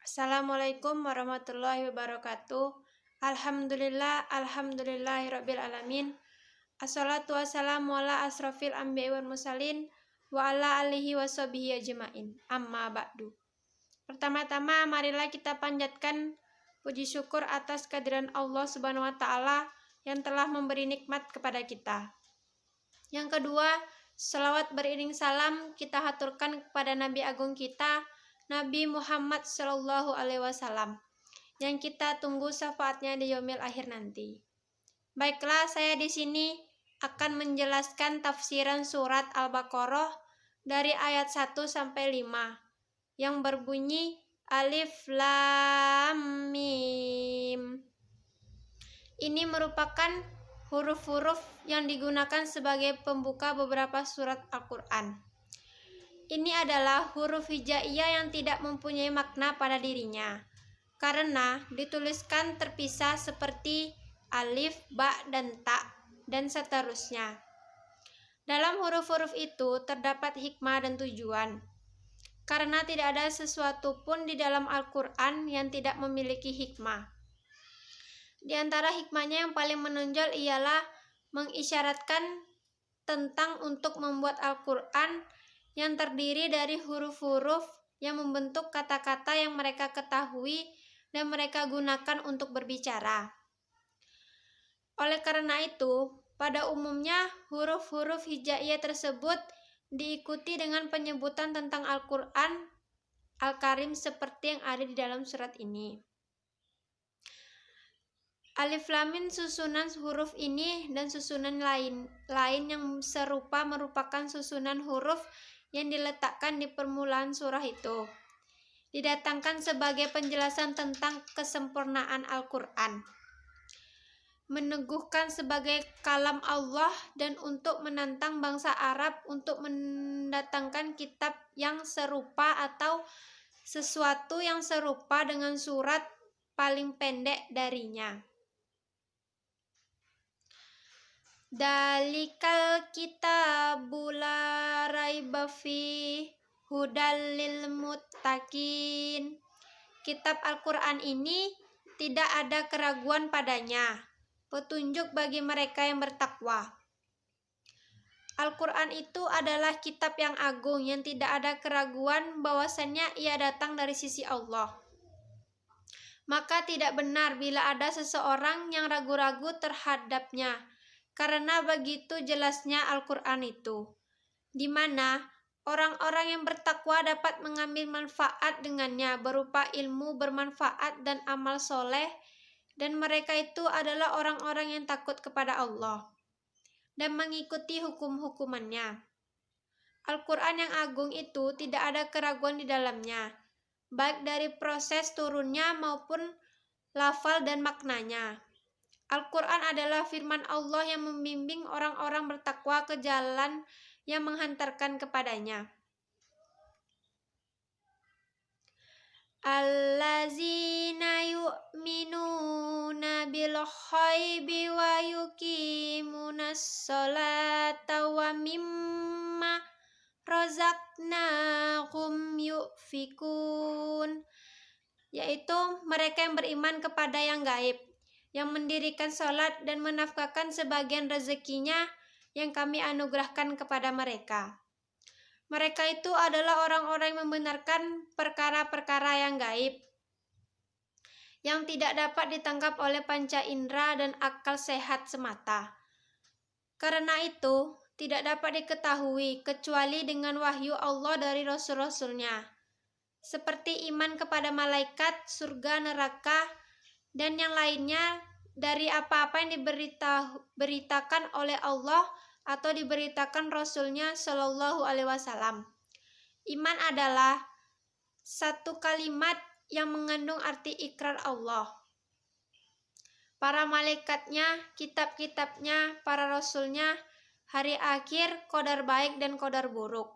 Assalamualaikum warahmatullahi wabarakatuh. Alhamdulillahirabbil alamin. Assalatu wassalamu ala asrofil anbiya'i wal mursalin wa ala alihi washabihi ajmain. Amma ba'du. Pertama-tama marilah kita panjatkan puji syukur atas kehadiran Allah Subhanahu wa taala yang telah memberi nikmat kepada kita. Yang kedua, selawat beriring salam kita haturkan kepada Nabi Agung kita, Nabi Muhammad Shallallahu Alaihi Wasallam, yang kita tunggu syafaatnya di yaumil akhir nanti. Baiklah, saya di sini akan menjelaskan tafsiran surat Al-Baqarah dari ayat 1 sampai 5 yang berbunyi Alif Lam Mim. Ini merupakan huruf-huruf yang digunakan sebagai pembuka beberapa surat Al-Quran. Ini adalah huruf hijaiyah yang tidak mempunyai makna pada dirinya, karena dituliskan terpisah seperti alif, ba, dan ta, dan seterusnya. Dalam huruf-huruf itu terdapat hikmah dan tujuan, karena tidak ada sesuatu pun di dalam Al-Quran yang tidak memiliki hikmah. Di antara hikmahnya yang paling menonjol ialah mengisyaratkan tentang untuk membuat Al-Quran yang terdiri dari huruf-huruf yang membentuk kata-kata yang mereka ketahui dan mereka gunakan untuk berbicara. Oleh karena itu, pada umumnya huruf-huruf hijaiyah tersebut diikuti dengan penyebutan tentang Al-Quran Al-Karim seperti yang ada di dalam surat ini. Alif Lam Mim susunan huruf ini dan susunan lain yang serupa merupakan susunan huruf yang diletakkan di permulaan surah itu. Didatangkan sebagai penjelasan tentang kesempurnaan Al-Quran, meneguhkan sebagai kalam Allah dan untuk menantang bangsa Arab untuk mendatangkan kitab yang serupa atau sesuatu yang serupa dengan surat paling pendek darinya. Dalikal kitabu la raiba fi hudal lil muttaqin. Kitab Al-Quran ini tidak ada keraguan padanya, petunjuk bagi mereka yang bertakwa. Al-Quran itu adalah kitab yang agung yang tidak ada keraguan bahwasannya ia datang dari sisi Allah. Maka tidak benar bila ada seseorang yang ragu-ragu terhadapnya, karena begitu jelasnya Al-Quran itu, di mana orang-orang yang bertakwa dapat mengambil manfaat dengannya berupa ilmu bermanfaat dan amal soleh, dan mereka itu adalah orang-orang yang takut kepada Allah dan mengikuti hukum-hukumannya. Al-Quran yang agung itu tidak ada keraguan di dalamnya, baik dari proses turunnya maupun lafal dan maknanya. Al-Quran adalah firman Allah yang membimbing orang-orang bertakwa ke jalan yang menghantarkan kepadanya. Allazina yu'minuna bil ghaibi wa yuqimunas sholata wa mimma razaqnahum yu'fikun, yaitu mereka yang beriman kepada yang gaib, yang mendirikan sholat dan menafkahkan sebagian rezekinya yang kami anugerahkan kepada mereka. Mereka itu adalah orang-orang yang membenarkan perkara-perkara yang gaib, yang tidak dapat ditangkap oleh panca indera dan akal sehat semata. Karena itu, tidak dapat diketahui kecuali dengan wahyu Allah dari Rasul-Rasulnya, seperti iman kepada malaikat, surga, neraka, dan yang lainnya dari apa-apa yang diberitakan oleh Allah atau diberitakan Rasulnya Shallallahu Alaihi Wasallam. Iman adalah satu kalimat yang mengandung arti ikrar Allah, para malaikatnya, kitab-kitabnya, para rasulnya, hari akhir, qadar baik dan qadar buruk.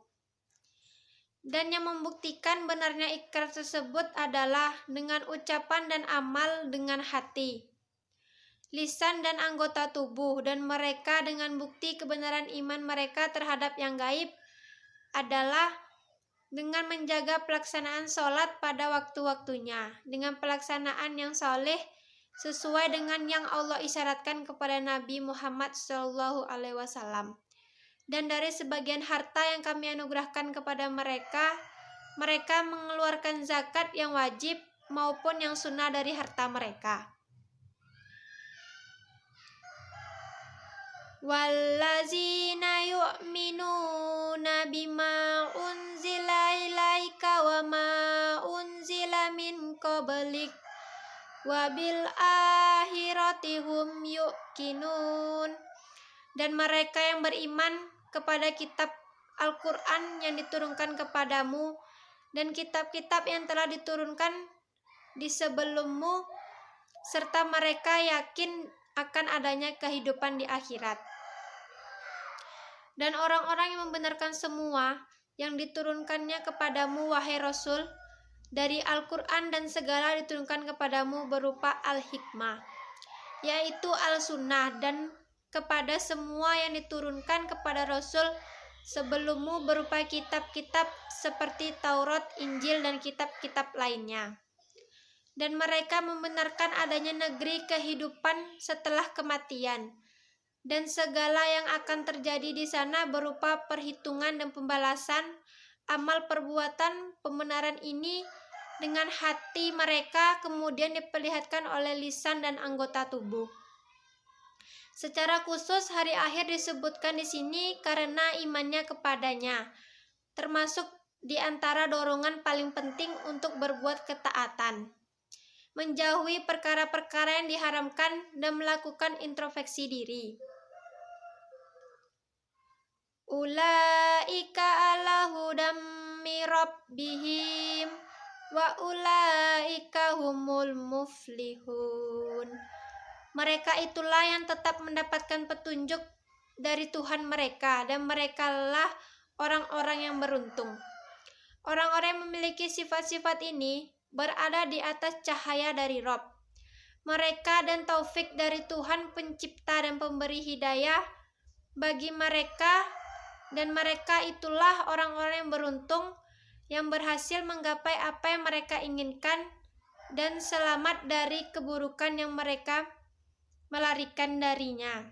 Dan yang membuktikan benarnya ikrar tersebut adalah dengan ucapan dan amal dengan hati, lisan dan anggota tubuh, dan mereka dengan bukti kebenaran iman mereka terhadap yang gaib adalah dengan menjaga pelaksanaan sholat pada waktu-waktunya, dengan pelaksanaan yang soleh sesuai dengan yang Allah isyaratkan kepada Nabi Muhammad SAW. Dan dari sebagian harta yang kami anugerahkan kepada mereka, mereka mengeluarkan zakat yang wajib maupun yang sunnah dari harta mereka. Wallazina yu'minuna bima unzila ilaika wa ma unzila min qablik wa bil akhirati hum yuqinun. Dan mereka yang beriman kepada kitab Al-Quran yang diturunkan kepadamu dan kitab-kitab yang telah diturunkan di sebelummu, serta mereka yakin akan adanya kehidupan di akhirat. Dan orang-orang yang membenarkan semua yang diturunkannya kepadamu, wahai Rasul, dari Al-Quran dan segala diturunkan kepadamu berupa Al-Hikmah, yaitu Al-Sunnah, dan kepada semua yang diturunkan kepada Rasul sebelummu berupa kitab-kitab seperti Taurat, Injil, dan kitab-kitab lainnya. Dan mereka membenarkan adanya negeri kehidupan setelah kematian, dan segala yang akan terjadi di sana berupa perhitungan dan pembalasan amal perbuatan. Pembenaran ini dengan hati mereka kemudian diperlihatkan oleh lisan dan anggota tubuh. Secara khusus hari akhir disebutkan di sini karena imannya kepadanya, termasuk di antara dorongan paling penting untuk berbuat ketaatan, menjauhi perkara-perkara yang diharamkan, dan melakukan introspeksi diri. Ulaika ala hudam mi rabbihim wa ulaika humul muflihun. Mereka itulah yang tetap mendapatkan petunjuk dari Tuhan mereka, dan merekalah orang-orang yang beruntung. Orang-orang yang memiliki sifat-sifat ini berada di atas cahaya dari Rob mereka dan taufik dari Tuhan pencipta dan pemberi hidayah bagi mereka, dan mereka itulah orang-orang yang beruntung yang berhasil menggapai apa yang mereka inginkan dan selamat dari keburukan yang mereka melarikan darinya.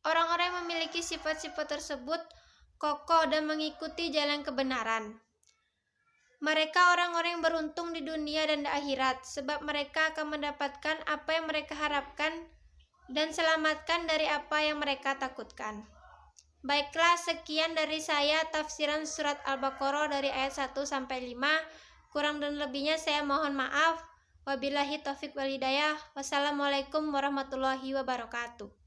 Orang-orang yang memiliki sifat-sifat tersebut kokoh dan mengikuti jalan kebenaran. Mereka orang-orang yang beruntung di dunia dan di akhirat, sebab mereka akan mendapatkan apa yang mereka harapkan dan selamatkan dari apa yang mereka takutkan. Baiklah, sekian dari saya tafsiran surat Al-Baqarah dari ayat 1 sampai 5. Kurang dan lebihnya saya mohon maaf. Wabillahi taufiq wal hidayah. Wassalamualaikum warahmatullahi wabarakatuh.